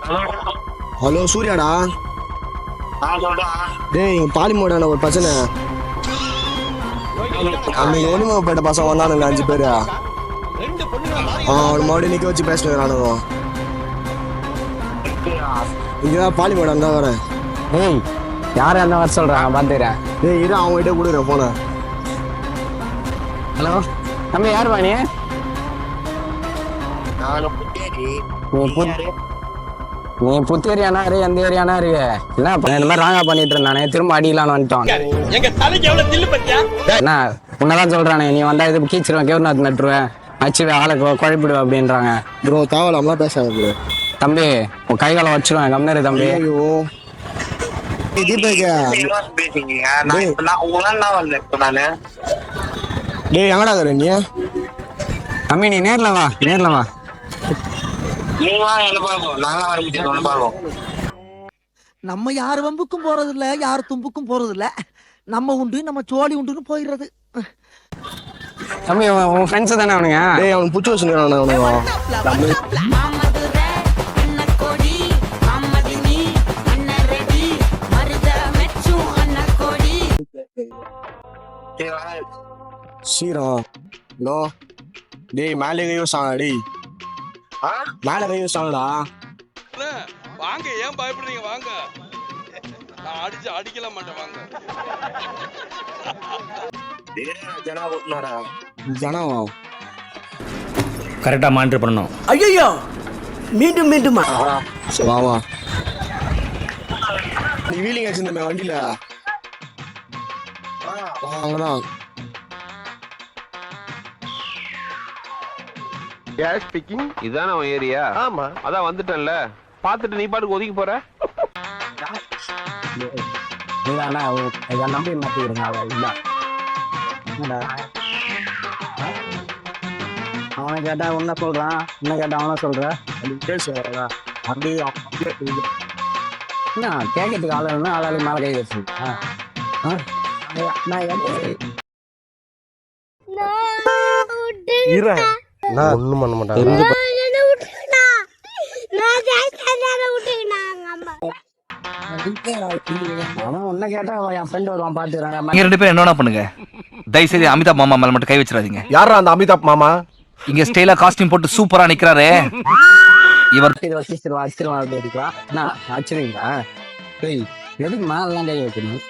Hello சூர்யாடா. டேய் பாலிமோடான ஒரு பிரச்சனை. அன்னைக்கு ஒளிமுகப்பேட்ட பசங்க வந்தானுங்க 5 பேரு. அவன் மறுபடியும் நிக்க வச்சு பேசினானுங்க. இங்கதான் பாலிமோட அங்க வரேன். ஏய் யாரும் என்ன வர சொல்றாங்க பாத்துக்கிறேன். டேய் இரு அவங்க கிட்ட கொடுக்குறேன் போன. ஹலோ தம்பி யார் பாணி? நீ புத்தேரியானா இரு எந்த ஏரியானா இருக்கு என்ன இந்த மாதிரி ராங்கா பண்ணிட்டு இருந்தானே திரும்ப அடிக்கலான்னு வந்துட்டோம். என்ன உன்னதான் சொல்றானே நீ வந்தா இது கீச்சிருவேன் கேவர்நாத் நட்டுருவேன் அச்சு ஆளை குழப்பிடுவேன் அப்படின்றாங்க. ப்ரோ தேவலாம்லாம் பேசாத ப்ரோ. தம்பி உன் கை காலம் வச்சிருவேன் கம்னரு தம்பி. டேய் எங்கடா வர நீ? தம்பி நீ நேர்ல வா நேர்ல வா. நம்ம யார் வம்புக்கும் போறது இல்ல யார் தும்புக்கும் போறது இல்ல. நம்ம உண்டு நம்ம சோழி உண்டுன்னு போயிடுறது. தம்பி உன் ஃப்ரெண்ட்ஸ் தானே அவனுங்க? டேய் அவன் புடிச்சு வச்சுக்கிறான் அவனுங்க. Serum hello. டேய் மேலே கை வச்சாங்க. டேய் மேலே கை வச்சாங்கடா. வாங்க ஏன் பயப்படுறீங்க வாங்க. நான் அடிக்கல மாட்டேன் வாங்க. ஜனாவா கரெக்டா மானிட்டர் பண்ணணும். ஐயோ மீண்டும் மீண்டும் வா வா. நீ வீலிங் வச்சிருந்த வண்டியில அங்கதான். இதான உன் ஏரியா? ஆமா அதான் வந்துட்டேன்ல பாத்துட்டு நீ பாட்டுக்கு ஒதுக்கி போற. நம்பி மாத்திக்கிறேன் அவனை கேட்டா உன்ன சொல்றான் என்ன கேட்டா அவனை சொல்ற என்ன கேட்கறதுக்கு ஆள் வேணும்னா ஆளாளு மேல கை வச்சு ஒண்ணும் பண்ண மாட்டாங்க. நீங்க 2 பேரும் என்ன பண்ணுங்க, தயவுசெய்து அமிதாப் மாமா மேல மட்டும் கை வச்சிடாதீங்க. யாரா அந்த அமிதாப் மாமா? இங்க ஸ்டைலா காஸ்டியூம் போட்டு சூப்பரா நிக்கிறாரு இவர். எதுக்கு மேலாம் கை வைக்கணும்?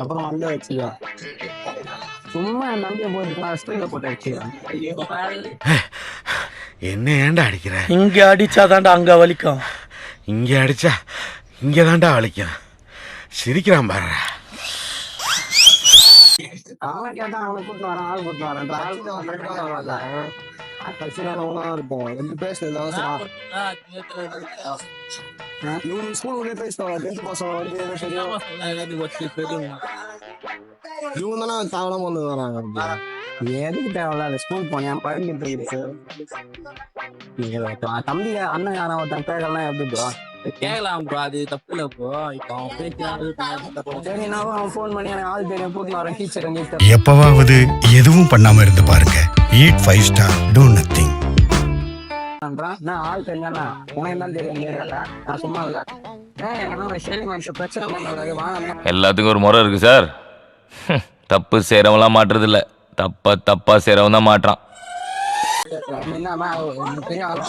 அப்புறம் வந்து வச்சுக்கலாம் சும்மா நம்பிய போட்டு என்ன ஏன்டா அடிக்கிற? இங்க அடிச்சாதான்டா அங்க வலிக்கும். இங்க அடிச்சா இங்க தான்டா வலிக்கும். சிரிக்கிறான் பாரு. அவன் கேட்டா அவனை கூட்டு வரான் ஆள் கூட்டு வரேன் இருப்போம். 2 பேசுறதுதான் ஸ்கூல் பேசுவாங்க. இவங்க தானே தாவலாம் வந்து வராங்க. எதுக்கு தேவையில்ல ஸ்கூல் போனேன் படிக்கிட்டு தம்பி அண்ணன் யாரும் ஒருத்தன் பேரெல்லாம் எப்படி கேட்கலாம் ப்ரோ, அது தப்பு இல்ல ப்ரோ. இப்போ அவன் சரி நான் அவன் ஃபோன் பண்ணி எனக்கு ஆள் பேரை கூட்டு வரேன் டீச்சர். எப்பவாவது எதுவும் பண்ணாம இருந்து பாருங்க. Eat 5 star, two nothing. நான் ஆள் தெரிஞ்சா உனக்கு தான் தெரியும். நான் சும்மா இல்ல பிரச்சனை எல்லாத்துக்கும் ஒரு முறை இருக்கு சார். தப்பு செய்யறவங்களாம் மாட்டுறது இல்ல, தப்பா செய்யறவன் தான் மாட்டான். என்ன பெரிய ஆள்